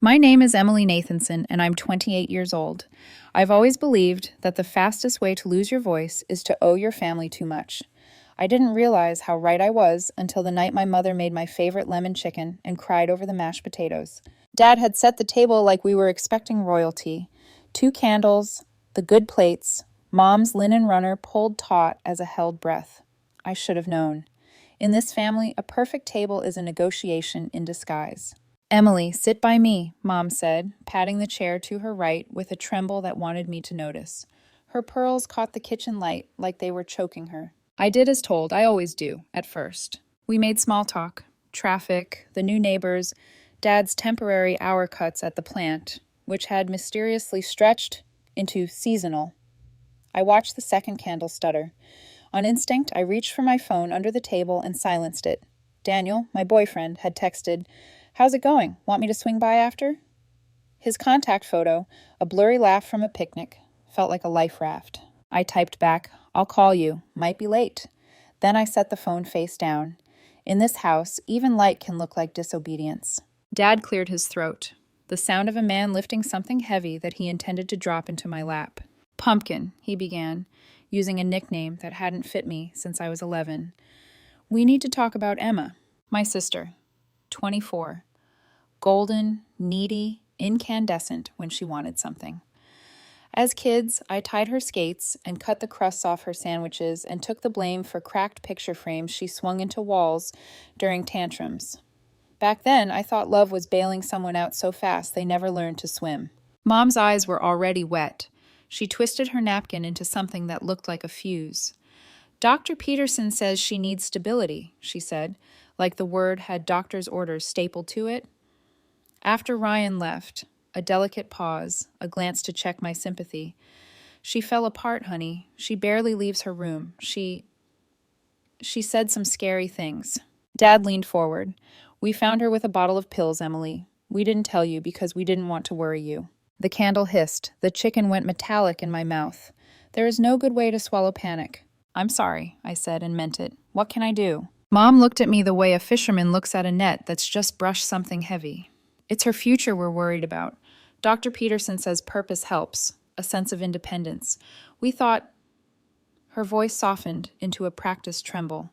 My name is Emily Nathanson, and I'm 28 years old. I've always believed that the fastest way to lose your voice is to owe your family too much. I didn't realize how right I was until the night my mother made my favorite lemon chicken and cried over the mashed potatoes. Dad had set the table like we were expecting royalty. 2 candles, the good plates, Mom's linen runner pulled taut as a held breath. I should have known. In this family, a perfect table is a negotiation in disguise. Emily, sit by me, Mom said, patting the chair to her right with a tremble that wanted me to notice. Her pearls caught the kitchen light like they were choking her. I did as told, I always do, at first. We made small talk. Traffic, the new neighbors, Dad's temporary hour cuts at the plant, which had mysteriously stretched into seasonal. I watched the second candle stutter. On instinct, I reached for my phone under the table and silenced it. Daniel, my boyfriend, had texted, "How's it going? Want me to swing by after?" His contact photo, a blurry laugh from a picnic, felt like a life raft. I typed back, "I'll call you. Might be late." Then I set the phone face down. In this house, even light can look like disobedience. Dad cleared his throat, the sound of a man lifting something heavy that he intended to drop into my lap. "Pumpkin," he began, using a nickname that hadn't fit me since I was 11. "We need to talk about Emma, my sister, 24. Golden, needy, incandescent when she wanted something. As kids, I tied her skates and cut the crusts off her sandwiches and took the blame for cracked picture frames she swung into walls during tantrums. Back then, I thought love was bailing someone out so fast they never learned to swim. Mom's eyes were already wet. She twisted her napkin into something that looked like a fuse. "Dr. Peterson says she needs stability," she said, like the word had doctor's orders stapled to it. After Ryan left, a delicate pause, a glance to check my sympathy. "She fell apart, honey. She barely leaves her room. She said some scary things." Dad leaned forward. "We found her with a bottle of pills, Emily. We didn't tell you because we didn't want to worry you." The candle hissed. The chicken went metallic in my mouth. There is no good way to swallow panic. "I'm sorry," I said and meant it. "What can I do?" Mom looked at me the way a fisherman looks at a net that's just brushed something heavy. "It's her future we're worried about. Dr. Peterson says purpose helps, a sense of independence. We thought—" Her voice softened into a practiced tremble.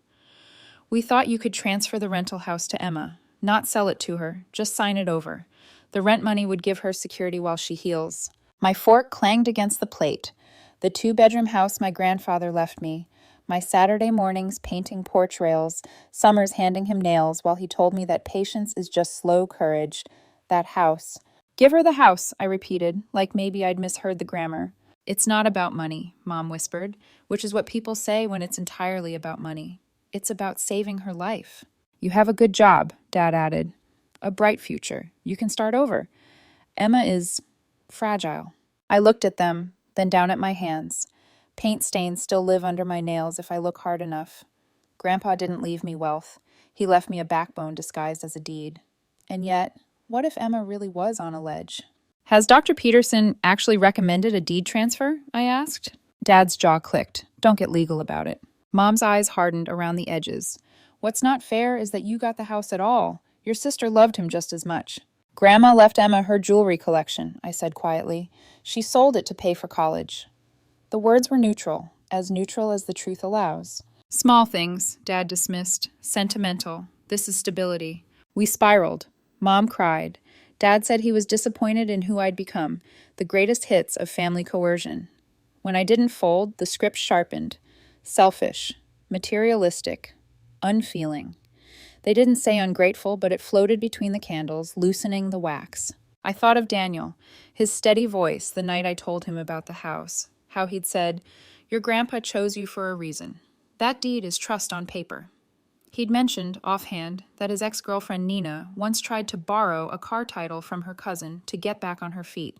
"We thought you could transfer the rental house to Emma, not sell it to her, just sign it over. The rent money would give her security while she heals." My fork clanged against the plate. The 2-bedroom house my grandfather left me. My Saturday mornings painting porch rails, summers handing him nails while he told me that patience is just slow courage. That house. "Give her the house," I repeated, like maybe I'd misheard the grammar. "It's not about money," Mom whispered, which is what people say when it's entirely about money. "It's about saving her life." "You have a good job," Dad added. "A bright future. You can start over. Emma is fragile." I looked at them, then down at my hands. Paint stains still live under my nails if I look hard enough. Grandpa didn't leave me wealth. He left me a backbone disguised as a deed. And yet, what if Emma really was on a ledge? "Has Dr. Peterson actually recommended a deed transfer?" I asked. Dad's jaw clicked. "Don't get legal about it." Mom's eyes hardened around the edges. "What's not fair is that you got the house at all. Your sister loved him just as much." "Grandma left Emma her jewelry collection," I said quietly. "She sold it to pay for college." The words were neutral as the truth allows. "Small things," Dad dismissed. "Sentimental. This is stability." We spiraled. Mom cried. Dad said he was disappointed in who I'd become, the greatest hits of family coercion. When I didn't fold, the script sharpened. Selfish, materialistic, unfeeling. They didn't say ungrateful, but it floated between the candles, loosening the wax. I thought of Daniel, his steady voice the night I told him about the house, how he'd said, "Your grandpa chose you for a reason. That deed is trust on paper." He'd mentioned, offhand, that his ex-girlfriend Nina once tried to borrow a car title from her cousin to get back on her feet.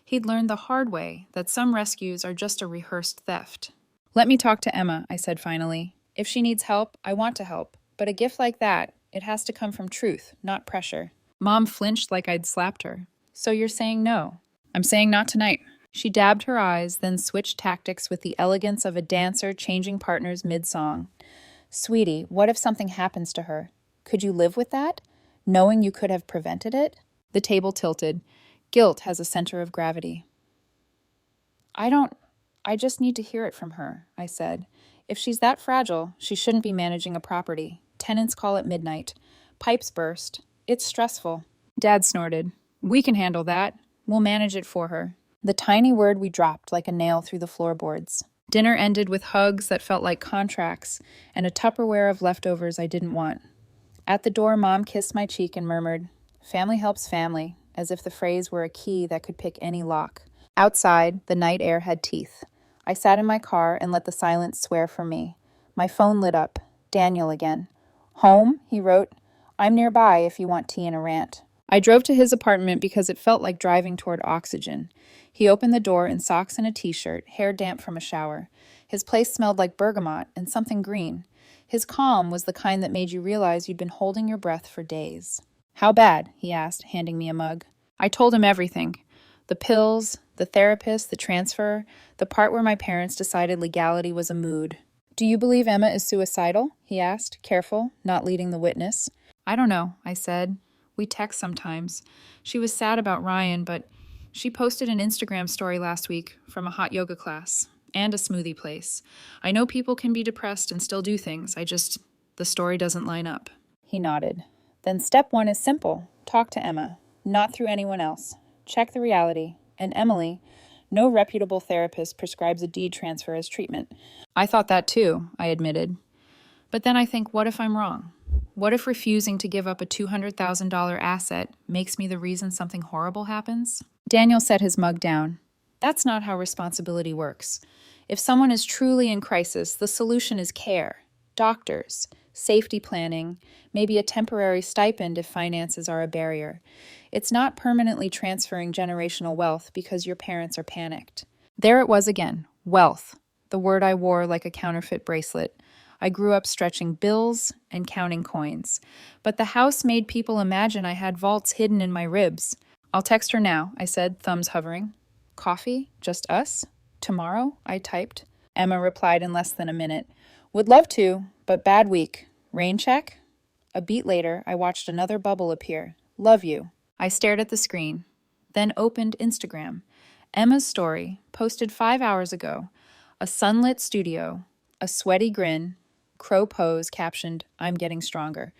He'd learned the hard way that some rescues are just a rehearsed theft. "Let me talk to Emma," I said finally. "If she needs help, I want to help. But a gift like that, it has to come from truth, not pressure." Mom flinched like I'd slapped her. "So you're saying no?" "I'm saying not tonight." She dabbed her eyes, then switched tactics with the elegance of a dancer changing partners mid-song. "Sweetie, what if something happens to her? Could you live with that? Knowing you could have prevented it?" The table tilted. Guilt has a center of gravity. I just need to hear it from her, I said. If she's that fragile, she shouldn't be managing a property. Tenants call at midnight. Pipes burst. It's stressful. Dad snorted. We can handle that. We'll manage it for her. The tiny word we dropped like a nail through the floorboards. Dinner ended with hugs that felt like contracts and a Tupperware of leftovers I didn't want. At the door, Mom kissed my cheek and murmured, "Family helps family," as if the phrase were a key that could pick any lock. Outside, the night air had teeth. I sat in my car and let the silence swear for me. My phone lit up. Daniel again. "Home?" he wrote. "I'm nearby if you want tea and a rant." I drove to his apartment because it felt like driving toward oxygen. He opened the door in socks and a t-shirt, hair damp from a shower. His place smelled like bergamot and something green. His calm was the kind that made you realize you'd been holding your breath for days. "How bad?" he asked, handing me a mug. I told him everything. The pills, the therapist, the transfer, the part where my parents decided legality was a mood. "Do you believe Emma is suicidal?" he asked, careful, not leading the witness. "I don't know," I said. "We text sometimes. She was sad about Ryan, but she posted an Instagram story last week from a hot yoga class and a smoothie place. I know people can be depressed and still do things. The story doesn't line up." He nodded. "Then step one is simple. Talk to Emma, not through anyone else. Check the reality. And Emily, no reputable therapist prescribes a deed transfer as treatment." I thought that too, I admitted. But then I think, what if I'm wrong? What if refusing to give up a $200,000 asset makes me the reason something horrible happens? Daniel set his mug down. That's not how responsibility works. If someone is truly in crisis, the solution is care. Doctors, safety planning, maybe a temporary stipend if finances are a barrier. It's not permanently transferring generational wealth because your parents are panicked. There it was again, wealth, the word I wore like a counterfeit bracelet. I grew up stretching bills and counting coins. But the house made people imagine I had vaults hidden in my ribs. "I'll text her now," I said, thumbs hovering. "Coffee? Just us? Tomorrow?" I typed. Emma replied in less than a minute. "Would love to, but bad week. Rain check?" A beat later, I watched another bubble appear. "Love you." I stared at the screen, then opened Instagram. Emma's story, posted 5 hours ago. A sunlit studio, a sweaty grin, crow pose captioned, "I'm getting stronger."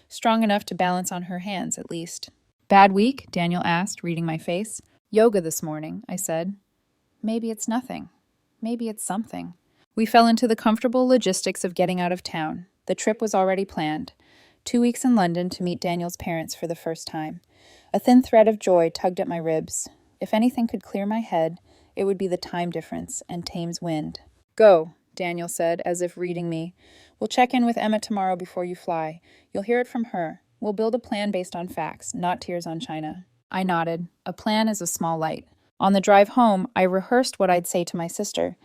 Strong enough to balance on her hands, at least. "Bad week?" Daniel asked, reading my face. "Yoga this morning," I said. Maybe it's nothing. Maybe it's something. We fell into the comfortable logistics of getting out of town. The trip was already planned. 2 weeks in London to meet Daniel's parents for the first time. A thin thread of joy tugged at my ribs. If anything could clear my head, it would be the time difference and Thames wind. "Go," Daniel said, as if reading me. "We'll check in with Emma tomorrow before you fly. You'll hear it from her. We'll build a plan based on facts, not tears on china." I nodded. A plan is a small light. On the drive home, I rehearsed what I'd say to my sister.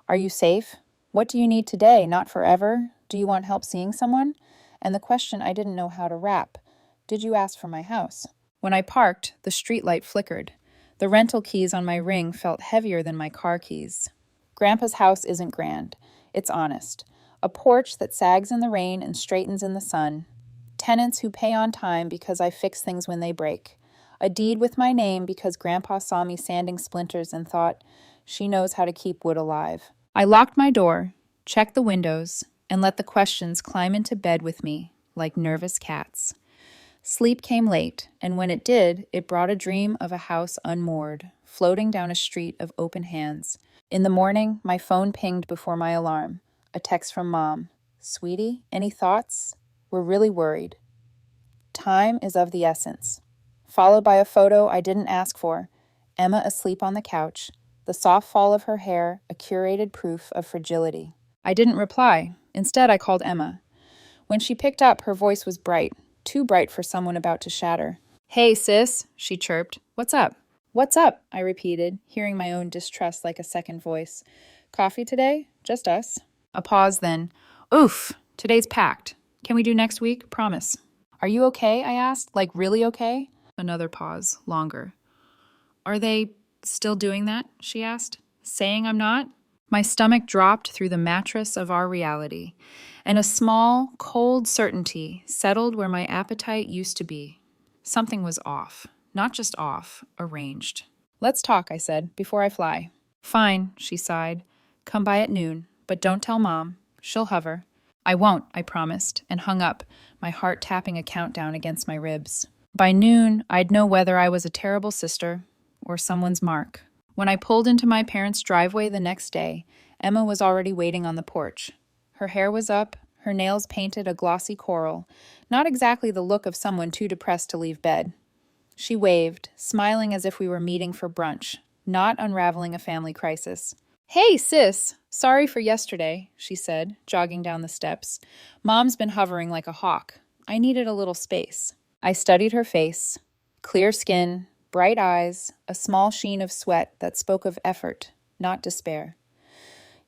"Are you safe? What do you need today, not forever? Do you want help seeing someone?" And the question I didn't know how to wrap. "Did you ask for my house?" When I parked, the streetlight flickered. The rental keys on my ring felt heavier than my car keys. Grandpa's house isn't grand. It's honest. A porch that sags in the rain and straightens in the sun. Tenants who pay on time because I fix things when they break. A deed with my name because Grandpa saw me sanding splinters and thought, she knows how to keep wood alive. I locked my door, checked the windows, and let the questions climb into bed with me like nervous cats. Sleep came late, and when it did, it brought a dream of a house unmoored, floating down a street of open hands. In the morning, my phone pinged before my alarm. A text from Mom. "Sweetie, any thoughts? We're really worried. Time is of the essence." Followed by a photo I didn't ask for. Emma asleep on the couch, the soft fall of her hair a curated proof of fragility. I didn't reply. Instead, I called Emma. When she picked up, her voice was bright. Too bright for someone about to shatter. "Hey, sis," she chirped. "What's up?" "What's up?" I repeated, hearing my own distrust like a second voice. "Coffee today? Just us." A pause then. "Oof, today's packed. Can we do next week? Promise." "Are you okay?" I asked. "Like really okay?" Another pause, longer. "Are they still doing that?" she asked. "Saying I'm not?" My stomach dropped through the mattress of our reality, and a small, cold certainty settled where my appetite used to be. Something was off. Not just off, arranged. Let's talk, I said, before I fly. Fine, she sighed. Come by at noon, but don't tell Mom. She'll hover. I won't, I promised, and hung up, my heart tapping a countdown against my ribs. By noon, I'd know whether I was a terrible sister or someone's mark. When I pulled into my parents' driveway the next day, Emma was already waiting on the porch. Her hair was up, her nails painted a glossy coral, not exactly the look of someone too depressed to leave bed. She waved, smiling as if we were meeting for brunch, not unraveling a family crisis. Hey, sis! Sorry for yesterday, she said, jogging down the steps. Mom's been hovering like a hawk. I needed a little space. I studied her face. Clear skin, bright eyes, a small sheen of sweat that spoke of effort, not despair.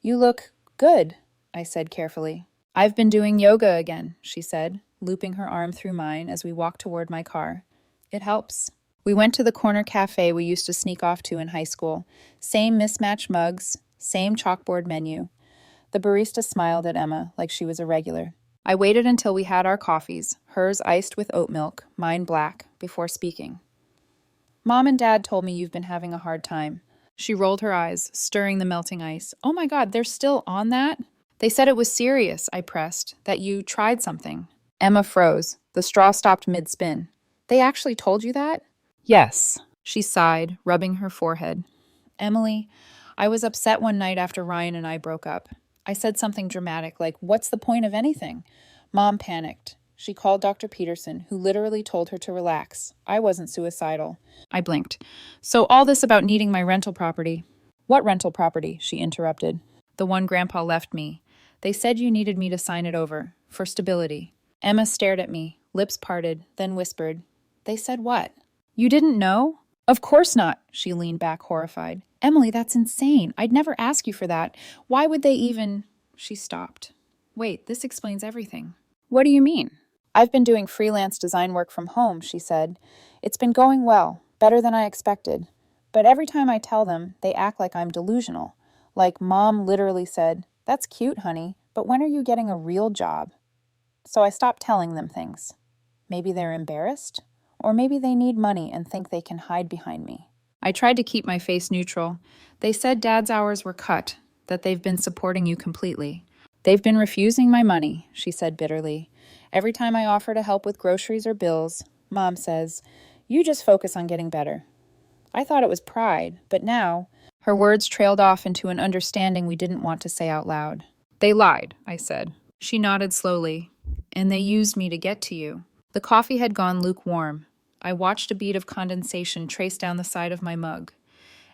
You look good, I said carefully. I've been doing yoga again, she said, looping her arm through mine as we walked toward my car. It helps. We went to the corner cafe we used to sneak off to in high school. Same mismatched mugs, same chalkboard menu. The barista smiled at Emma like she was a regular. I waited until we had our coffees, hers iced with oat milk, mine black, before speaking. Mom and Dad told me you've been having a hard time. She rolled her eyes, stirring the melting ice. Oh my God, they're still on that? They said it was serious, I pressed, that you tried something. Emma froze. The straw stopped mid-spin. They actually told you that? Yes, she sighed, rubbing her forehead. Emily, I was upset one night after Ryan and I broke up. I said something dramatic, like, what's the point of anything? Mom panicked. She called Dr. Peterson, who literally told her to relax. I wasn't suicidal. I blinked. So all this about needing my rental property. What rental property? She interrupted. The one Grandpa left me. They said you needed me to sign it over, for stability. Emma stared at me, lips parted, then whispered, They said what? You didn't know? Of course not, she leaned back horrified. Emily, that's insane. I'd never ask you for that. Why would they even... She stopped. Wait, this explains everything. What do you mean? I've been doing freelance design work from home, she said. It's been going well, better than I expected. But every time I tell them, they act like I'm delusional. Like Mom literally said, That's cute, honey, but when are you getting a real job? So I stopped telling them things. Maybe they're embarrassed? Or maybe they need money and think they can hide behind me. I tried to keep my face neutral. They said Dad's hours were cut, that they've been supporting you completely. They've been refusing my money, she said bitterly. Every time I offer to help with groceries or bills, Mom says, You just focus on getting better. I thought it was pride, but now... Her words trailed off into an understanding we didn't want to say out loud. They lied, I said. She nodded slowly. And they used me to get to you. The coffee had gone lukewarm. I watched a bead of condensation trace down the side of my mug.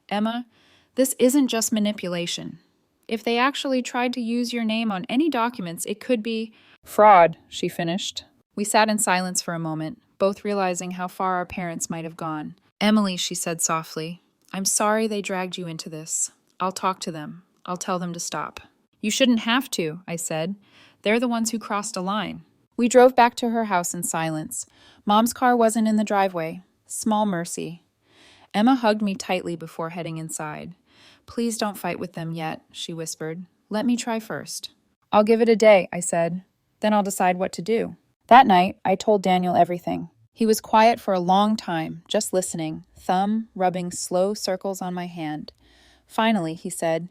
Emma, this isn't just manipulation. If they actually tried to use your name on any documents, it could be... Fraud, she finished. We sat in silence for a moment, both realizing how far our parents might have gone. Emily, she said softly, I'm sorry they dragged you into this. I'll talk to them. I'll tell them to stop. You shouldn't have to, I said. They're the ones who crossed a line. We drove back to her house in silence. Mom's car wasn't in the driveway. Small mercy. Emma hugged me tightly before heading inside. Please don't fight with them yet, she whispered. Let me try first. I'll give it a day, I said. Then I'll decide what to do. That night, I told Daniel everything. He was quiet for a long time, just listening, thumb rubbing slow circles on my hand. Finally, he said,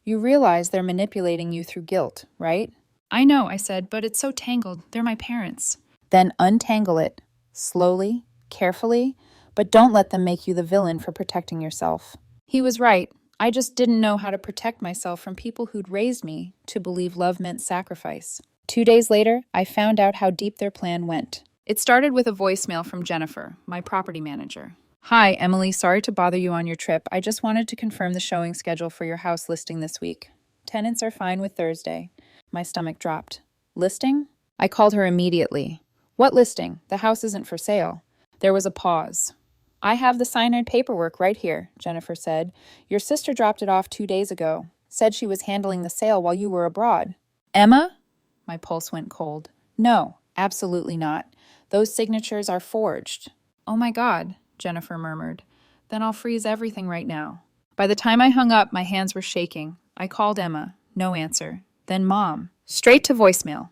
You realize they're manipulating you through guilt, right? I know, I said, but it's so tangled. They're my parents. Then untangle it. Slowly, carefully, but don't let them make you the villain for protecting yourself. He was right. I just didn't know how to protect myself from people who'd raised me to believe love meant sacrifice. 2 days later, I found out how deep their plan went. It started with a voicemail from Jennifer, my property manager. Hi, Emily, sorry to bother you on your trip. I just wanted to confirm the showing schedule for your house listing this week. Tenants are fine with Thursday. My stomach dropped. Listing? I called her immediately. What listing? The house isn't for sale. There was a pause. I have the signed paperwork right here, Jennifer said. Your sister dropped it off 2 days ago. Said she was handling the sale while you were abroad. Emma? My pulse went cold. No, absolutely not. Those signatures are forged. Oh my God, Jennifer murmured. Then I'll freeze everything right now. By the time I hung up, my hands were shaking. I called Emma. No answer. Then Mom. Straight to voicemail.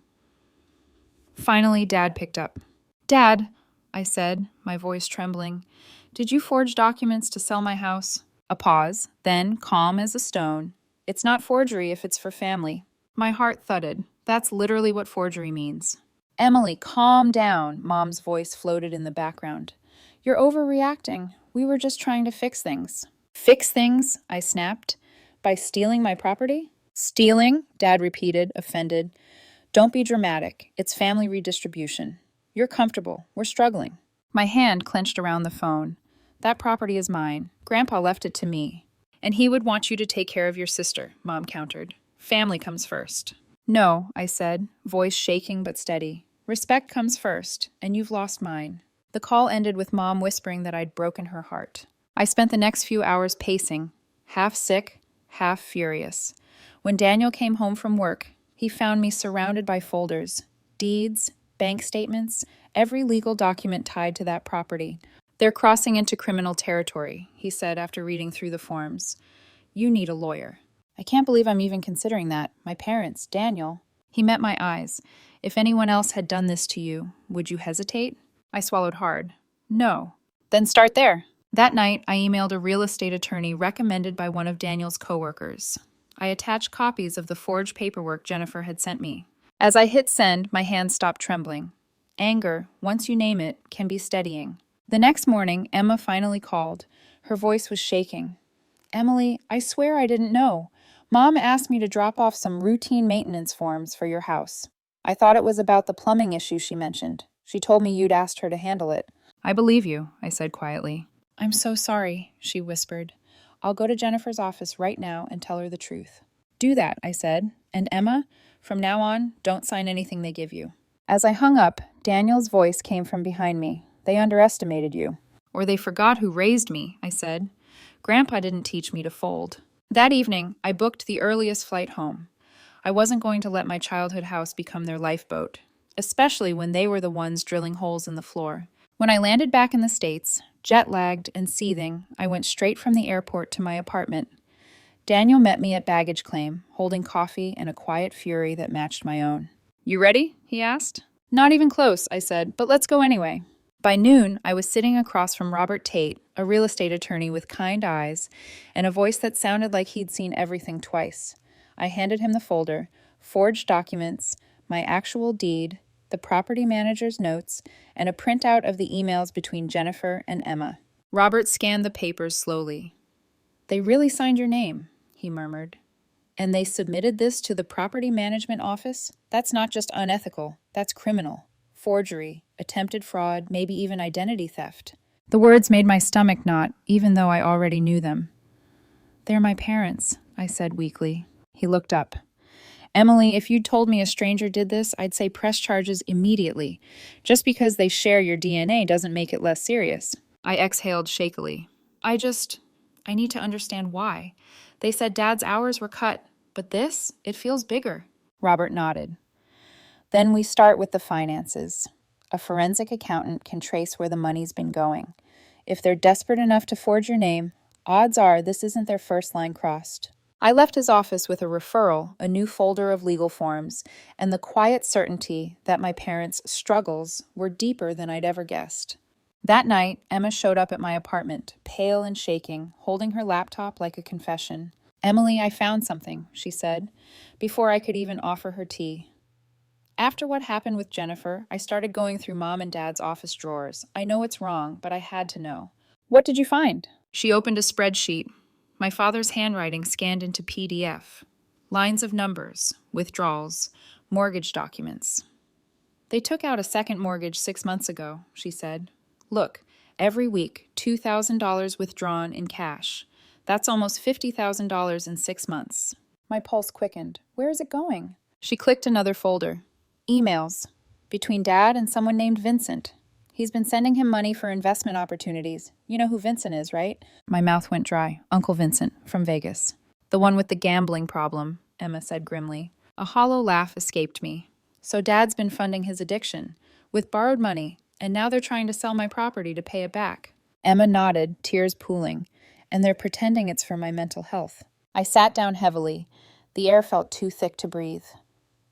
Finally, Dad picked up. Dad, I said, my voice trembling. Did you forge documents to sell my house? A pause, then, calm as a stone. It's not forgery if it's for family. My heart thudded. That's literally what forgery means. Emily, calm down, Mom's voice floated in the background. You're overreacting. We were just trying to fix things. Fix things? I snapped. By stealing my property? Stealing? Dad repeated, offended. Don't be dramatic. It's family redistribution. You're comfortable. We're struggling. My hand clenched around the phone. That property is mine. Grandpa left it to me. And he would want you to take care of your sister, Mom countered. Family comes first. No, I said, voice shaking but steady. Respect comes first, and you've lost mine. The call ended with Mom whispering that I'd broken her heart. I spent the next few hours pacing, half sick, half furious. When Daniel came home from work, he found me surrounded by folders, deeds, bank statements, every legal document tied to that property. They're crossing into criminal territory, he said after reading through the forms. You need a lawyer. I can't believe I'm even considering that. My parents, Daniel. He met my eyes. If anyone else had done this to you, would you hesitate? I swallowed hard. No. Then start there. That night, I emailed a real estate attorney recommended by one of Daniel's coworkers. I attached copies of the forged paperwork Jennifer had sent me. As I hit send, my hands stopped trembling. Anger, once you name it, can be steadying. The next morning, Emma finally called. Her voice was shaking. Emily, I swear I didn't know. Mom asked me to drop off some routine maintenance forms for your house. I thought it was about the plumbing issue she mentioned. She told me you'd asked her to handle it. I believe you, I said quietly. I'm so sorry, she whispered. I'll go to Jennifer's office right now and tell her the truth. Do that, I said. And Emma, from now on, don't sign anything they give you. As I hung up, Daniel's voice came from behind me. They underestimated you. Or they forgot who raised me, I said. Grandpa didn't teach me to fold. That evening, I booked the earliest flight home. I wasn't going to let my childhood house become their lifeboat, especially when they were the ones drilling holes in the floor. When I landed back in the States, jet-lagged and seething, I went straight from the airport to my apartment. Daniel met me at baggage claim, holding coffee and a quiet fury that matched my own. You ready? He asked. Not even close, I said, but let's go anyway. By noon, I was sitting across from Robert Tate, a real estate attorney with kind eyes and a voice that sounded like he'd seen everything twice. I handed him the folder, forged documents, my actual deed, the property manager's notes, and a printout of the emails between Jennifer and Emma. Robert scanned the papers slowly. They really signed your name, he murmured. And they submitted this to the property management office? That's not just unethical, that's criminal. Forgery, attempted fraud, maybe even identity theft. The words made my stomach knot, even though I already knew them. They're my parents, I said weakly. He looked up. Emily, if you'd told me a stranger did this, I'd say press charges immediately. Just because they share your DNA doesn't make it less serious. I exhaled shakily. I need to understand why. They said Dad's hours were cut, but this, it feels bigger. Robert nodded. Then we start with the finances. A forensic accountant can trace where the money's been going. If they're desperate enough to forge your name, odds are this isn't their first line crossed. I left his office with a referral, a new folder of legal forms, and the quiet certainty that my parents' struggles were deeper than I'd ever guessed. That night, Emma showed up at my apartment, pale and shaking, holding her laptop like a confession. Emily, I found something, she said, before I could even offer her tea. After what happened with Jennifer, I started going through Mom and Dad's office drawers. I know it's wrong, but I had to know. What did you find? She opened a spreadsheet. My father's handwriting scanned into PDF. Lines of numbers, withdrawals, mortgage documents. They took out a second mortgage 6 months ago, she said. Look, every week, $2,000 withdrawn in cash. That's almost $50,000 in 6 months. My pulse quickened. Where is it going? She clicked another folder. Emails. Between Dad and someone named Vincent. He's been sending him money for investment opportunities. You know who Vincent is, right? My mouth went dry. Uncle Vincent, from Vegas. The one with the gambling problem, Emma said grimly. A hollow laugh escaped me. So Dad's been funding his addiction, with borrowed money, and now they're trying to sell my property to pay it back. Emma nodded, tears pooling, and they're pretending it's for my mental health. I sat down heavily. The air felt too thick to breathe.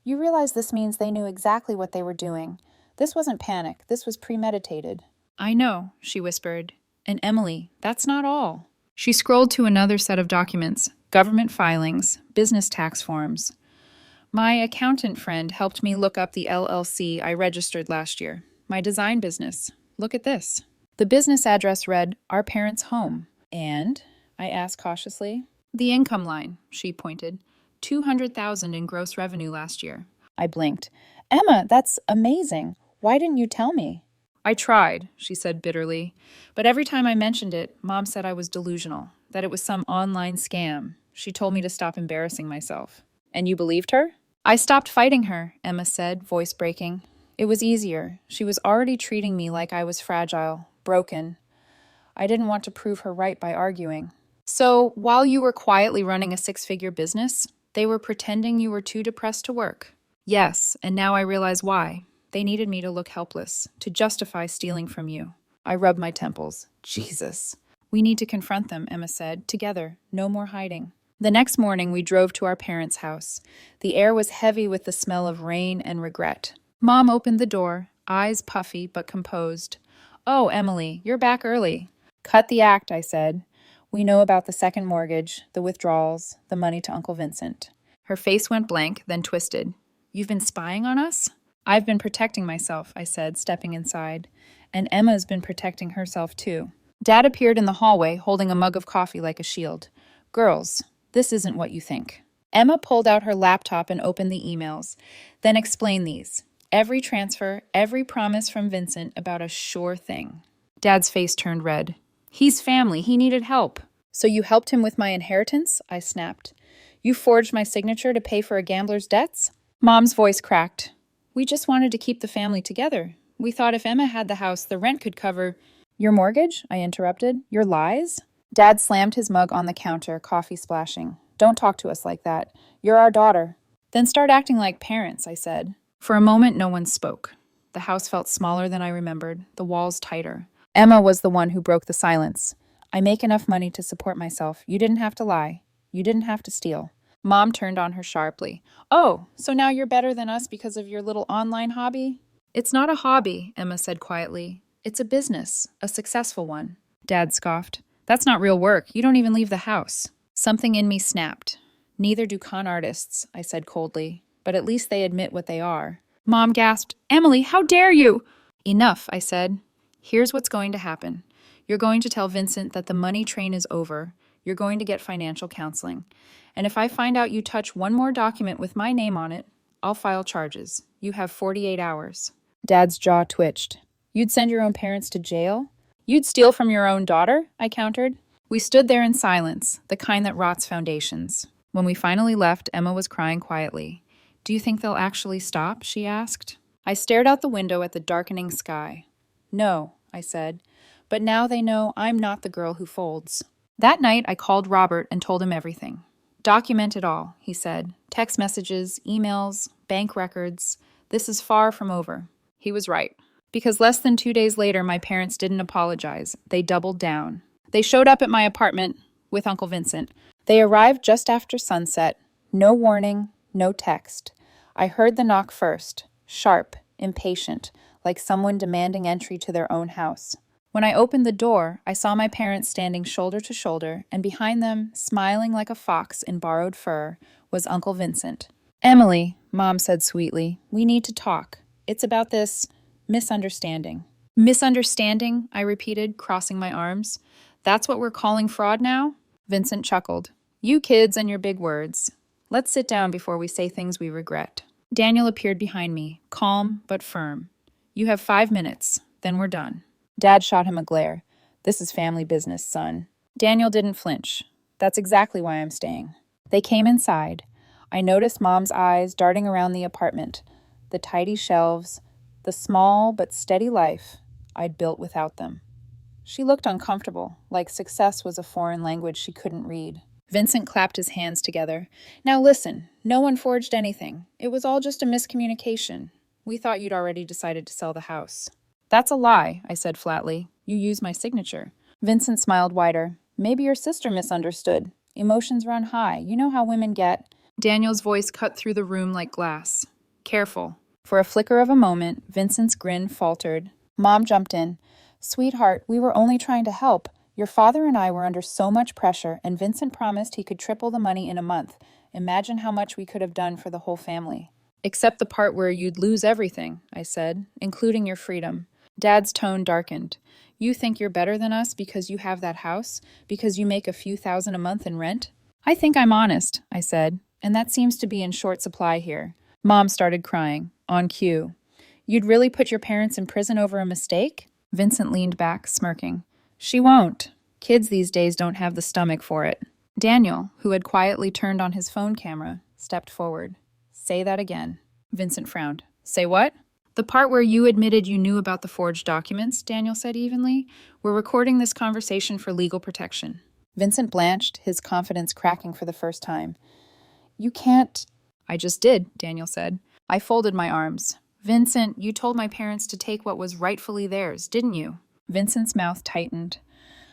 You realize this means they knew exactly what they were doing. This wasn't panic. This was premeditated. I know, she whispered. And Emily, that's not all. She scrolled to another set of documents, government filings, business tax forms. My accountant friend helped me look up the LLC I registered last year, my design business. Look at this. The business address read, Our Parents' Home. And, I asked cautiously, the income line, she pointed, 200,000 in gross revenue last year. I blinked. Emma, that's amazing. Why didn't you tell me? I tried, she said bitterly. But every time I mentioned it, Mom said I was delusional, that it was some online scam. She told me to stop embarrassing myself. And you believed her? I stopped fighting her, Emma said, voice breaking. It was easier. She was already treating me like I was fragile, broken. I didn't want to prove her right by arguing. So, while you were quietly running a six-figure business, they were pretending you were too depressed to work. Yes, and now I realize why. They needed me to look helpless, to justify stealing from you. I rubbed my temples. Jesus. We need to confront them, Emma said, together, no more hiding. The next morning, we drove to our parents' house. The air was heavy with the smell of rain and regret. Mom opened the door, eyes puffy but composed. Oh, Emily, you're back early. Cut the act, I said. We know about the second mortgage, the withdrawals, the money to Uncle Vincent. Her face went blank, then twisted. You've been spying on us? I've been protecting myself, I said, stepping inside. And Emma's been protecting herself, too. Dad appeared in the hallway, holding a mug of coffee like a shield. Girls, this isn't what you think. Emma pulled out her laptop and opened the emails, then explained these. Every transfer, every promise from Vincent about a sure thing. Dad's face turned red. He's family. He needed help. So you helped him with my inheritance? I snapped. You forged my signature to pay for a gambler's debts? Mom's voice cracked. We just wanted to keep the family together. We thought if Emma had the house, the rent could cover... Your mortgage? I interrupted. Your lies? Dad slammed his mug on the counter, coffee splashing. Don't talk to us like that. You're our daughter. Then start acting like parents, I said. For a moment, no one spoke. The house felt smaller than I remembered, the walls tighter. Emma was the one who broke the silence. I make enough money to support myself. You didn't have to lie. You didn't have to steal. Mom turned on her sharply. Oh, so now you're better than us because of your little online hobby? It's not a hobby, Emma said quietly. It's a business, a successful one. Dad scoffed. That's not real work. You don't even leave the house. Something in me snapped. Neither do con artists, I said coldly. But at least they admit what they are. Mom gasped, Emily, how dare you? Enough, I said. Here's what's going to happen. You're going to tell Vincent that the money train is over. You're going to get financial counseling. And if I find out you touch one more document with my name on it, I'll file charges. You have 48 hours. Dad's jaw twitched. You'd send your own parents to jail? You'd steal from your own daughter? I countered. We stood there in silence, the kind that rots foundations. When we finally left, Emma was crying quietly. Do you think they'll actually stop? She asked. I stared out the window at the darkening sky. No, I said. But now they know I'm not the girl who folds. That night, I called Robert and told him everything. Document it all, he said. Text messages, emails, bank records. This is far from over. He was right. Because less than 2 days later, my parents didn't apologize. They doubled down. They showed up at my apartment with Uncle Vincent. They arrived just after sunset. No warning, no text. I heard the knock first, sharp, impatient, like someone demanding entry to their own house. When I opened the door, I saw my parents standing shoulder to shoulder, and behind them, smiling like a fox in borrowed fur, was Uncle Vincent. Emily, Mom said sweetly, we need to talk. It's about this misunderstanding. Misunderstanding? I repeated, crossing my arms. That's what we're calling fraud now? Vincent chuckled. You kids and your big words. Let's sit down before we say things we regret. Daniel appeared behind me, calm but firm. You have 5 minutes, then we're done. Dad shot him a glare. This is family business, son. Daniel didn't flinch. That's exactly why I'm staying. They came inside. I noticed Mom's eyes darting around the apartment, the tidy shelves, the small but steady life I'd built without them. She looked uncomfortable, like success was a foreign language she couldn't read. Vincent clapped his hands together. Now listen, no one forged anything. It was all just a miscommunication. We thought you'd already decided to sell the house. That's a lie, I said flatly. You used my signature. Vincent smiled wider. Maybe your sister misunderstood. Emotions run high. You know how women get. Daniel's voice cut through the room like glass. Careful. For a flicker of a moment, Vincent's grin faltered. Mom jumped in. Sweetheart, we were only trying to help. Your father and I were under so much pressure, and Vincent promised he could triple the money in a month. Imagine how much we could have done for the whole family. Except the part where you'd lose everything, I said, including your freedom. Dad's tone darkened. You think you're better than us because you have that house? Because you make a few thousand a month in rent? I think I'm honest, I said, and that seems to be in short supply here. Mom started crying, on cue. You'd really put your parents in prison over a mistake? Vincent leaned back, smirking. She won't. Kids these days don't have the stomach for it. Daniel, who had quietly turned on his phone camera, stepped forward. Say that again. Vincent frowned. Say what? The part where you admitted you knew about the forged documents, Daniel said evenly. We're recording this conversation for legal protection. Vincent blanched, his confidence cracking for the first time. You can't... I just did, Daniel said. I folded my arms. Vincent, you told my parents to take what was rightfully theirs, didn't you? Vincent's mouth tightened.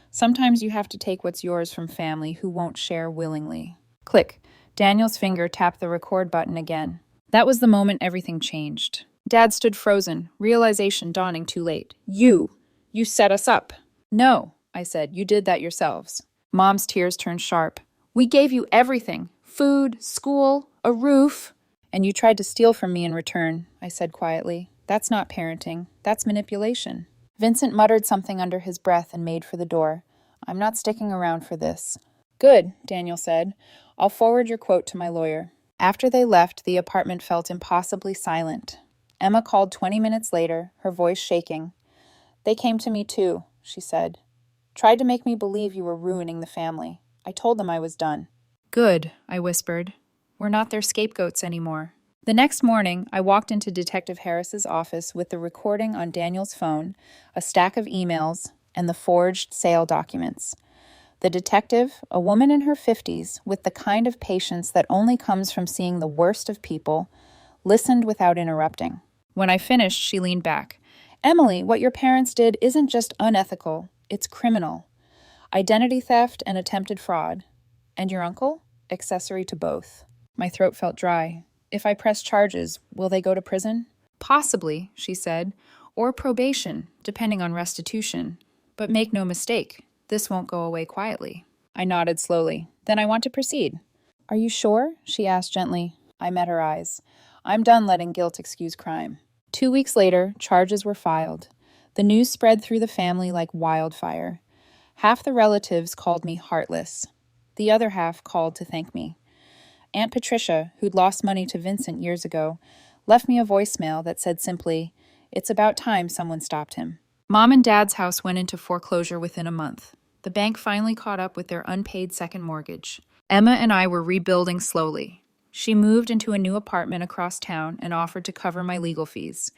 Sometimes you have to take what's yours from family who won't share willingly. Click. Daniel's finger tapped the record button again. That was the moment everything changed. Dad stood frozen, realization dawning too late. You set us up. No, I said, you did that yourselves. Mom's tears turned sharp. We gave you everything. Food, school, a roof. And you tried to steal from me in return, I said quietly. That's not parenting. That's manipulation. Vincent muttered something under his breath and made for the door. I'm not sticking around for this. Good, Daniel said. I'll forward your quote to my lawyer. After they left, the apartment felt impossibly silent. Emma called 20 minutes later, her voice shaking. They came to me too, she said. Tried to make me believe you were ruining the family. I told them I was done. Good, I whispered. We're not their scapegoats anymore. The next morning, I walked into Detective Harris's office with the recording on Daniel's phone, a stack of emails, and the forged sale documents. The detective, a woman in her 50s, with the kind of patience that only comes from seeing the worst of people, listened without interrupting. When I finished, she leaned back. Emily, what your parents did isn't just unethical, it's criminal. Identity theft and attempted fraud. And your uncle? Accessory to both. My throat felt dry. If I press charges, will they go to prison? Possibly, she said, or probation, depending on restitution. But make no mistake, this won't go away quietly. I nodded slowly. Then I want to proceed. Are you sure? She asked gently. I met her eyes. I'm done letting guilt excuse crime. 2 weeks later, charges were filed. The news spread through the family like wildfire. Half the relatives called me heartless. The other half called to thank me. Aunt Patricia, who'd lost money to Vincent years ago, left me a voicemail that said simply, "It's about time someone stopped him." Mom and Dad's house went into foreclosure within a month. The bank finally caught up with their unpaid second mortgage. Emma and I were rebuilding slowly. She moved into a new apartment across town and offered to cover my legal fees.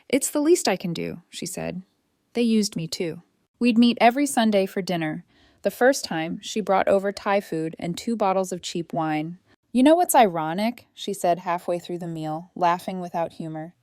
It's the least I can do, she said. They used me too. We'd meet every Sunday for dinner. The first time, she brought over Thai food and 2 bottles of cheap wine. You know what's ironic? She said halfway through the meal, laughing without humor.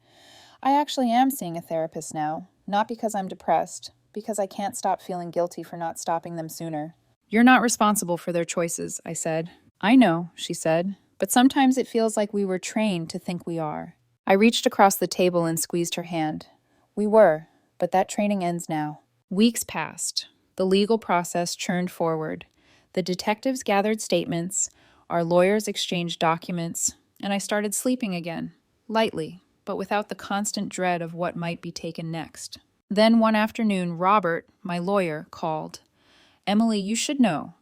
I actually am seeing a therapist now, not because I'm depressed, because I can't stop feeling guilty for not stopping them sooner. You're not responsible for their choices, I said. I know, she said, but sometimes it feels like we were trained to think we are. I reached across the table and squeezed her hand. We were, but that training ends now. Weeks passed. The legal process churned forward. The detectives gathered statements, our lawyers exchanged documents, and I started sleeping again, lightly, but without the constant dread of what might be taken next. Then one afternoon, Robert, my lawyer, called. Emily, you should know.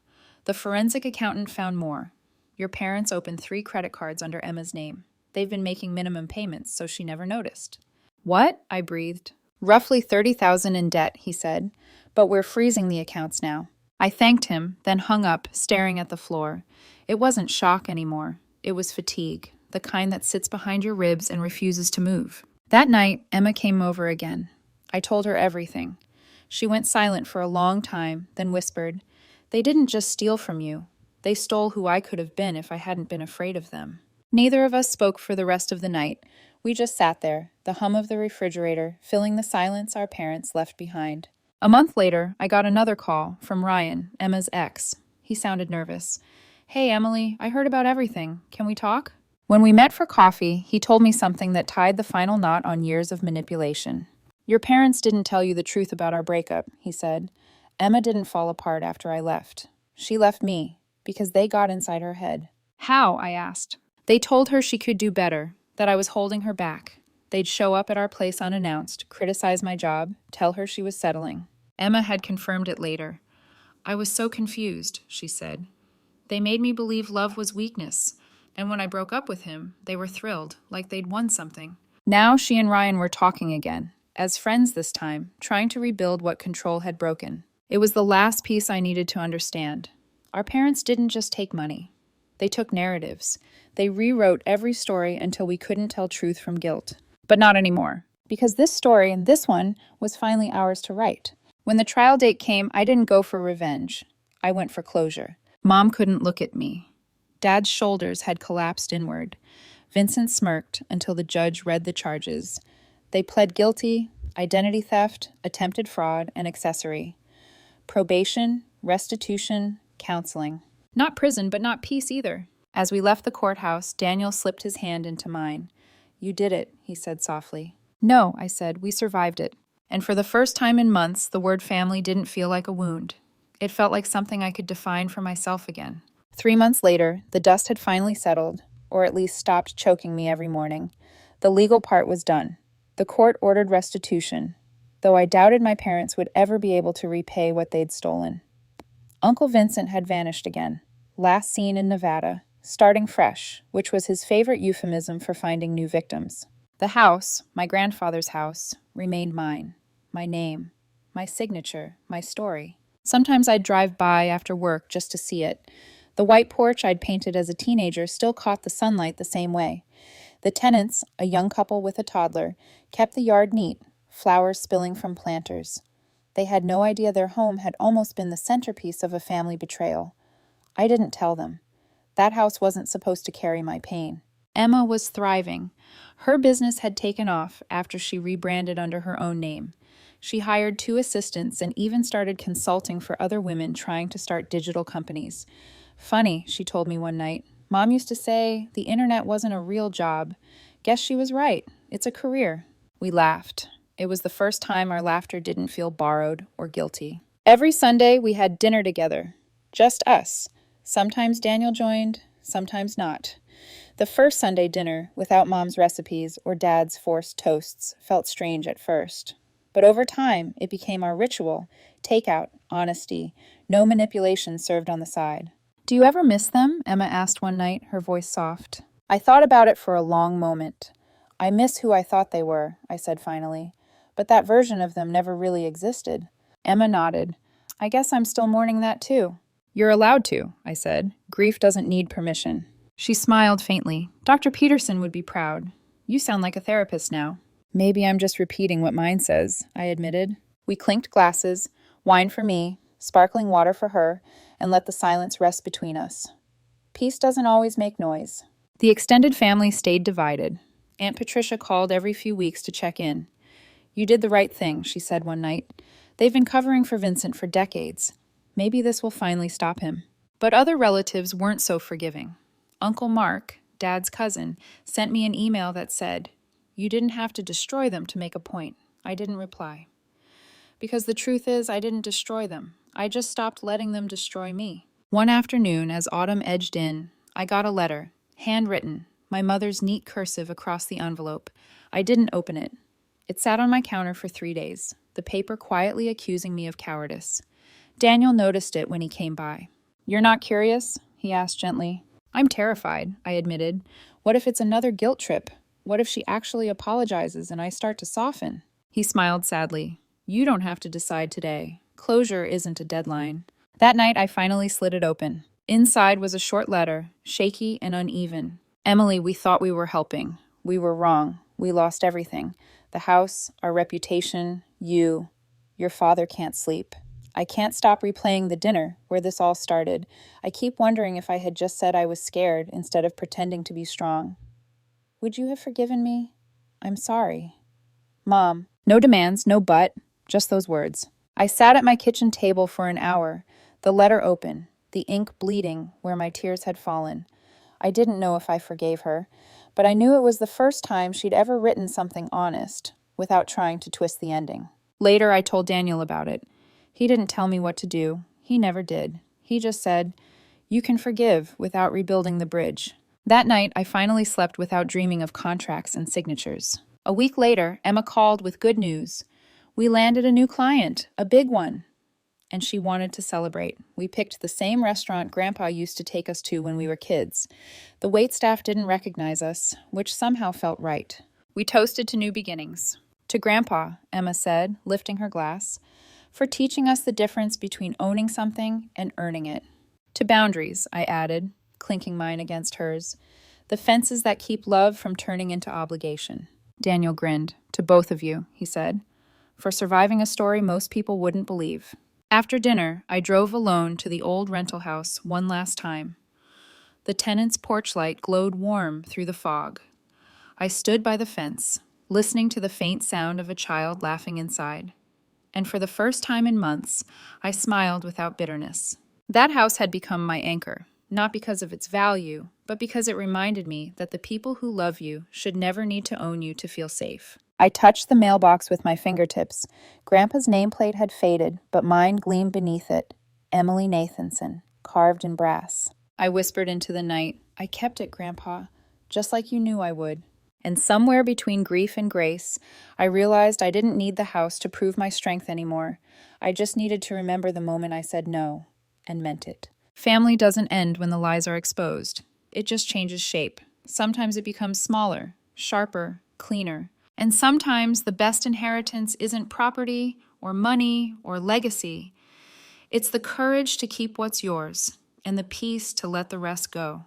The forensic accountant found more. Your parents opened 3 credit cards under Emma's name. They've been making minimum payments, so she never noticed. What? I breathed. Roughly $30,000 in debt, he said, but we're freezing the accounts now. I thanked him, then hung up, staring at the floor. It wasn't shock anymore. It was fatigue, the kind that sits behind your ribs and refuses to move. That night, Emma came over again. I told her everything. She went silent for a long time, then whispered, They didn't just steal from you. They stole who I could have been if I hadn't been afraid of them. Neither of us spoke for the rest of the night. We just sat there, the hum of the refrigerator filling the silence our parents left behind. A month later, I got another call from Ryan, Emma's ex. He sounded nervous. Hey, Emily, I heard about everything. Can we talk? When we met for coffee, he told me something that tied the final knot on years of manipulation. Your parents didn't tell you the truth about our breakup, he said. Emma didn't fall apart after I left. She left me because they got inside her head. How? I asked. They told her she could do better, that I was holding her back. They'd show up at our place unannounced, criticize my job, tell her she was settling. Emma had confirmed it later. I was so confused, she said. They made me believe love was weakness, and when I broke up with him, they were thrilled, like they'd won something. Now she and Ryan were talking again, as friends this time, trying to rebuild what control had broken. It was the last piece I needed to understand. Our parents didn't just take money. They took narratives. They rewrote every story until we couldn't tell truth from guilt. But not anymore, because this story and this one was finally ours to write. When the trial date came, I didn't go for revenge. I went for closure. Mom couldn't look at me. Dad's shoulders had collapsed inward. Vincent smirked until the judge read the charges. They pled guilty, identity theft, attempted fraud, and accessory. Probation, restitution, counseling. Not prison, but not peace either. As we left the courthouse, Daniel slipped his hand into mine. You did it, he said softly. No, I said, we survived it. And for the first time in months, the word family didn't feel like a wound. It felt like something I could define for myself again. 3 months later, the dust had finally settled, or at least stopped choking me every morning. The legal part was done. The court ordered restitution, though I doubted my parents would ever be able to repay what they'd stolen. Uncle Vincent had vanished again, last seen in Nevada, starting fresh, which was his favorite euphemism for finding new victims. The house, my grandfather's house, remained mine. My name, my signature, my story. Sometimes I'd drive by after work just to see it. The white porch I'd painted as a teenager still caught the sunlight the same way. The tenants, a young couple with a toddler, kept the yard neat, flowers spilling from planters. They had no idea their home had almost been the centerpiece of a family betrayal. I didn't tell them. That house wasn't supposed to carry my pain. Emma was thriving. Her business had taken off after she rebranded under her own name. She hired 2 assistants and even started consulting for other women trying to start digital companies. Funny, she told me one night. Mom used to say the internet wasn't a real job. Guess she was right. It's a career. We laughed. It was the first time our laughter didn't feel borrowed or guilty. Every Sunday, we had dinner together. Just us. Sometimes Daniel joined, sometimes not. The first Sunday dinner, without Mom's recipes or Dad's forced toasts, felt strange at first. But over time, it became our ritual. Takeout, honesty, no manipulation served on the side. Do you ever miss them? Emma asked one night, her voice soft. I thought about it for a long moment. I miss who I thought they were, I said finally. But that version of them never really existed. Emma nodded. I guess I'm still mourning that too. You're allowed to, I said. Grief doesn't need permission. She smiled faintly. Dr. Peterson would be proud. You sound like a therapist now. Maybe I'm just repeating what mine says, I admitted. We clinked glasses, wine for me, sparkling water for her, and let the silence rest between us. Peace doesn't always make noise. The extended family stayed divided. Aunt Patricia called every few weeks to check in. You did the right thing, she said one night. They've been covering for Vincent for decades. Maybe this will finally stop him. But other relatives weren't so forgiving. Uncle Mark, Dad's cousin, sent me an email that said, You didn't have to destroy them to make a point. I didn't reply. Because the truth is, I didn't destroy them. I just stopped letting them destroy me. One afternoon, as autumn edged in, I got a letter, handwritten, my mother's neat cursive across the envelope. I didn't open it. It sat on my counter for 3 days, the paper quietly accusing me of cowardice. Daniel noticed it when he came by. You're not curious? He asked gently. I'm terrified, I admitted. What if it's another guilt trip? What if she actually apologizes and I start to soften? He smiled sadly. You don't have to decide today. Closure isn't a deadline. That night, I finally slid it open. Inside was a short letter, shaky and uneven. Emily, we thought we were helping. We were wrong. We lost everything. The house, our reputation, you. Your father can't sleep. I can't stop replaying the dinner, where this all started. I keep wondering if I had just said I was scared instead of pretending to be strong. Would you have forgiven me? I'm sorry. Mom. No demands, no but, just those words. I sat at my kitchen table for an hour, the letter open, the ink bleeding where my tears had fallen. I didn't know if I forgave her, but I knew it was the first time she'd ever written something honest, without trying to twist the ending. Later, I told Daniel about it. He didn't tell me what to do. He never did. He just said, "You can forgive without rebuilding the bridge." That night, I finally slept without dreaming of contracts and signatures. A week later, Emma called with good news. We landed a new client, a big one. And she wanted to celebrate. We picked the same restaurant Grandpa used to take us to when we were kids. The waitstaff didn't recognize us, which somehow felt right. We toasted to new beginnings. To Grandpa, Emma said, lifting her glass, for teaching us the difference between owning something and earning it. To boundaries, I added, clinking mine against hers. The fences that keep love from turning into obligation. Daniel grinned. To both of you, he said, for surviving a story most people wouldn't believe. After dinner, I drove alone to the old rental house one last time. The tenant's porch light glowed warm through the fog. I stood by the fence, listening to the faint sound of a child laughing inside. And for the first time in months, I smiled without bitterness. That house had become my anchor, not because of its value, but because it reminded me that the people who love you should never need to own you to feel safe. I touched the mailbox with my fingertips. Grandpa's nameplate had faded, but mine gleamed beneath it. Emily Nathanson, carved in brass. I whispered into the night, "I kept it, Grandpa, just like you knew I would." And somewhere between grief and grace, I realized I didn't need the house to prove my strength anymore. I just needed to remember the moment I said no, and meant it. Family doesn't end when the lies are exposed. It just changes shape. Sometimes it becomes smaller, sharper, cleaner. And sometimes the best inheritance isn't property or money or legacy. It's the courage to keep what's yours and the peace to let the rest go.